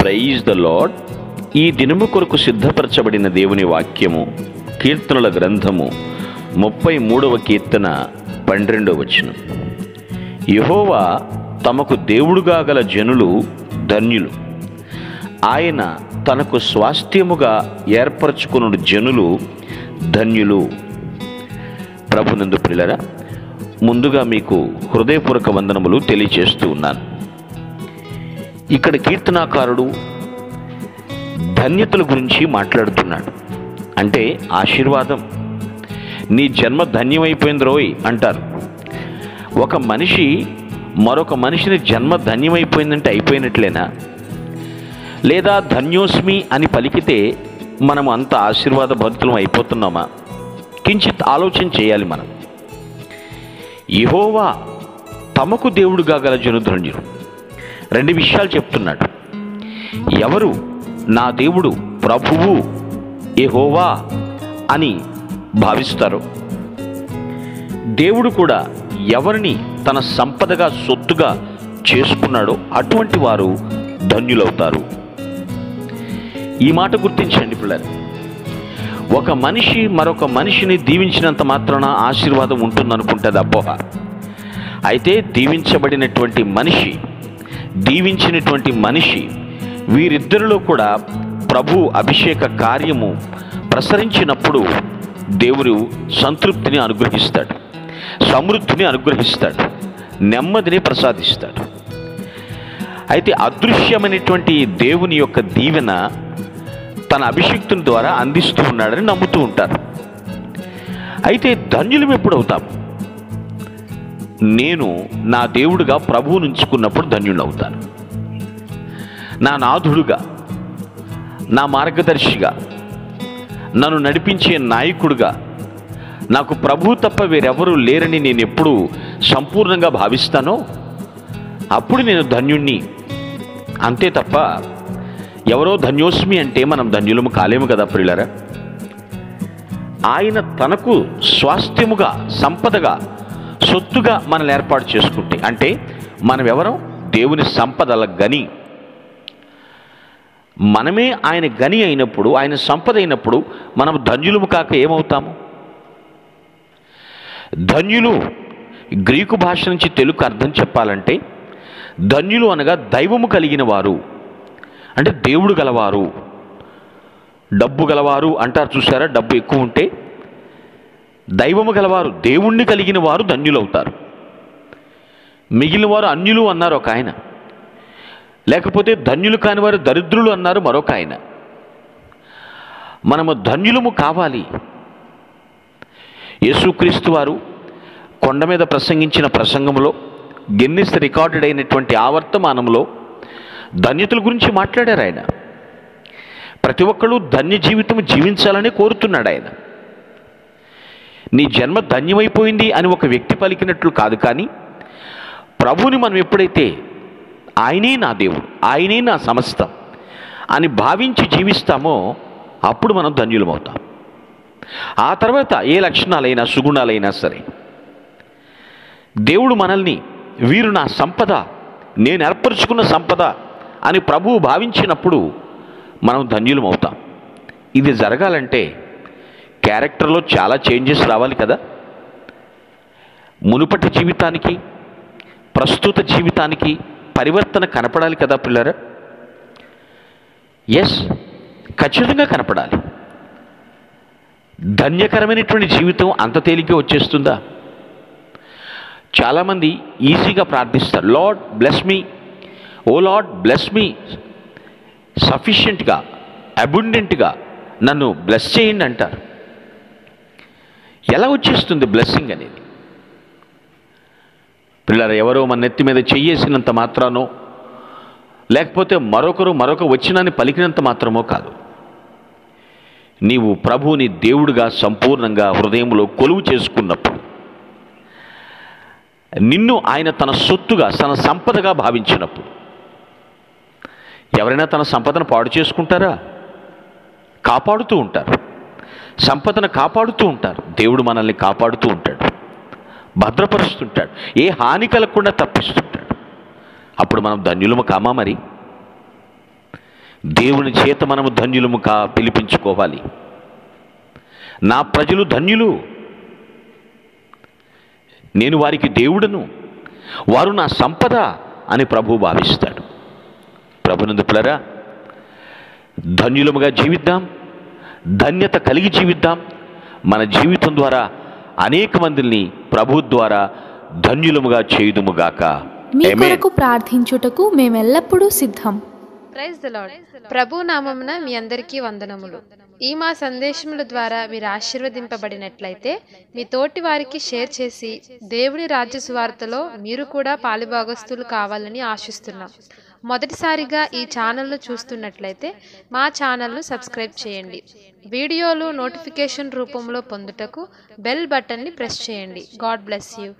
Praise the lord. ఈ దినము కొరకు సిద్ధపరచబడిన దేవుని వాక్యము కీర్తనల గ్రంథము 33వ కీర్తన 12వ వచనం. యెహోవా తమకు దేవుడుగా గల జనులు ధన్యులు, ఆయన తనకు స్వాస్థ్యముగా ఏర్పరచుకున్న జనులు ధన్యులు. ప్రభునందు ప్రియులారా, ముందుగా మీకు హృదయపూర్వక వందనములు తెలియచేస్తూ ఉన్నాను. ఇక్కడ కీర్తనాకారుడు ధన్యతల గురించి మాట్లాడుతున్నాడు. అంటే ఆశీర్వాదం. నీ జన్మ ధన్యమైపోయింది రోయ్ అంటారు. ఒక మనిషి మరొక మనిషిని జన్మ ధన్యమైపోయిందంటే అయిపోయినట్లేనా? లేదా ధన్యోస్మి అని పలికితే మనం అంత ఆశీర్వాద భక్తులం అయిపోతున్నామా? కించిత్ ఆలోచన చేయాలి మనం. యెహోవా తమకు దేవుడుగా గల జను ధన్యులు. రెండు విషయాలు చెప్తున్నాడు. ఎవరు నా దేవుడు ప్రభువు యెహోవా అని భావిస్తారో, దేవుడు కూడా ఎవరిని తన సంపదగా సొత్తుగా చేసుకున్నాడో అటువంటి వారు ధన్యులవుతారు. ఈ మాట గుర్తించండి పిల్లలు. ఒక మనిషి మరొక మనిషిని దీవించినంత మాత్రాన ఆశీర్వాదం ఉంటుందనుకుంటుంది అపోహ. అయితే దీవించబడినటువంటి మనిషి, దీవించినటువంటి మనిషి, వీరిద్దరిలో కూడా ప్రభు అభిషేక కార్యము ప్రసరించినప్పుడు దేవుడు సంతృప్తిని అనుగ్రహిస్తాడు, సమృద్ధిని అనుగ్రహిస్తాడు, నెమ్మదిని ప్రసాదిస్తాడు. అయితే అదృశ్యమైనటువంటి దేవుని యొక్క దీవెన తన అభిషేక్తుని ద్వారా అందిస్తూ ఉన్నాడని నమ్ముతూ ఉంటారు. అయితే ధన్యులం ఎప్పుడవుతాం? నేను నా దేవుడుగా ప్రభువును ఉంచుకున్నప్పుడు ధన్యుడవుతాను. నా నాథుడుగా, నా మార్గదర్శిగా, నన్ను నడిపించే నాయకుడుగా నాకు ప్రభువు తప్ప వేరెవరూ లేరని నేను ఎప్పుడు సంపూర్ణంగా భావిస్తానో అప్పుడు నేను ధన్యుణ్ణి. అంతే తప్ప ఎవరో ధన్యోస్మి అంటే మనం ధన్యులము కాలేము కదా ప్రియులారా. ఆయన తనకు స్వాస్థ్యముగా, సంపదగా, సొత్తుగా మనల్ని ఏర్పాటు చేసుకుంటే, అంటే మనం ఎవరం? దేవుని సంపదల గని. మనమే ఆయన గని అయినప్పుడు, ఆయన సంపద అయినప్పుడు మనం ధన్యులము కాక ఏమవుతాము? ధన్యులు గ్రీకు భాష నుంచి తెలుగు అర్థం చెప్పాలంటే, ధన్యులు అనగా దైవము కలిగిన వారు, అంటే దేవుడు గలవారు. డబ్బు గలవారు అంటారు చూసారా? డబ్బు ఎక్కువ ఉంటే దైవము గలవారు, దేవుణ్ణి కలిగిన వారు ధన్యులవుతారు. మిగిలిన వారు అన్యులు అన్నారు ఒక ఆయన. లేకపోతే ధన్యులు కాని వారు దరిద్రులు అన్నారు మరొక ఆయన. మనము ధన్యులము కావాలి. యేసుక్రీస్తు వారు కొండ మీద ప్రసంగించిన ప్రసంగంలో, గిన్నిస్ రికార్డెడ్ అయినటువంటి ఆవర్తమానంలో ధన్యతల గురించి మాట్లాడారు ఆయన. ప్రతి ఒక్కళ్ళు ధన్య జీవితం జీవించాలని కోరుతున్నాడు ఆయన. నీ జన్మ ధన్యమైపోయింది అని ఒక వ్యక్తి పలికినట్లు కాదు, కానీ ప్రభువుని మనం ఎప్పుడైతే ఆయనే నా దేవుడు, ఆయనే నా సమస్తం అని భావించి జీవిస్తామో అప్పుడు మనం ధన్యులమవుతాం. ఆ తర్వాత ఏ లక్షణాలైనా, సుగుణాలైనా సరే, దేవుడు మనల్ని వీరు నా సంపద, నేను ఏర్పరచుకున్న సంపద అని ప్రభువు భావించినప్పుడు మనం ధన్యులమవుతాం. ఇది జరగాలంటే క్యారెక్టర్లో చాలా చేంజెస్ రావాలి కదా. మునుపటి జీవితానికి ప్రస్తుత జీవితానికి పరివర్తన కనపడాలి కదా పిల్లరా. ఎస్, ఖచ్చితంగా కనపడాలి. ధన్యకరమైనటువంటి జీవితం అంత తేలిగ్గా వచ్చేస్తుందా? చాలామంది ఈజీగా ప్రార్థిస్తారు, లార్డ్ బ్లెస్ మీ, ఓ లార్డ్ బ్లెస్ మీ, సఫిషియెంట్గా, అబుండెంట్గా నన్ను బ్లెస్ చేయండి అంటారు. ఎలా వచ్చేస్తుంది బ్లెస్సింగ్ అనేది? పిల్లలు, ఎవరో మన నెత్తి మీద చెయ్యేసినంత మాత్రానో, లేకపోతే మరొకరు మరొక వచ్చినని పలికినంత మాత్రమో కాదు. నీవు ప్రభువుని దేవుడుగా సంపూర్ణంగా హృదయంలో కొలువు చేసుకున్నప్పుడు, నిన్ను ఆయన తన సొత్తుగా, తన సంపదగా భావించినప్పుడు, ఎవరైనా తన సంపదను పాడు చేసుకుంటారా? కాపాడుతూ ఉంటారు. సంపదను కాపాడుతూ ఉంటారు. దేవుడు మనల్ని కాపాడుతూ ఉంటాడు, భద్రపరుస్తుంటాడు, ఏ హాని కలగకుండా తప్పిస్తుంటాడు. అప్పుడు మనం ధన్యులము కామా? మరి దేవుని చేత మనము ధన్యులము పిలిపించుకోవాలి. నా ప్రజలు ధన్యులు, నేను వారికి దేవుడను, వారు నా సంపద అని ప్రభువు భావిస్తాడు. ప్రభునందు పిల్లరా, ధన్యులముగా జీవిద్దాం, ధన్యత కలిగి జీవిద్దాం. మన జీవితం ద్వారా అనేక మందిని ప్రభు ద్వారా ధన్యులముగా చేయుదుముగాక. మీ కొరకు ప్రార్థించుటకు మేమెల్లప్పుడూ సిద్ధం. Praise the lord. ప్రభు నామమున మీ అందరికీ వందనములు. ఈ మా సందేశముల ద్వారా మీరు ఆశీర్వదింపబడినట్లయితే మీ తోటి వారికి షేర్ చేసి దేవుని రాజ్య సువార్తలో మీరు కూడా పాలుభాగస్తులు కావాలని ఆశిస్తున్నాం. మొదటిసారిగా ఈ ఛానల్ను చూస్తున్నట్లయితే మా ఛానల్ను సబ్స్క్రైబ్ చేయండి. వీడియోలు నోటిఫికేషన్ రూపంలో పొందుటకు బెల్ బటన్ని ప్రెస్ చేయండి. God bless you.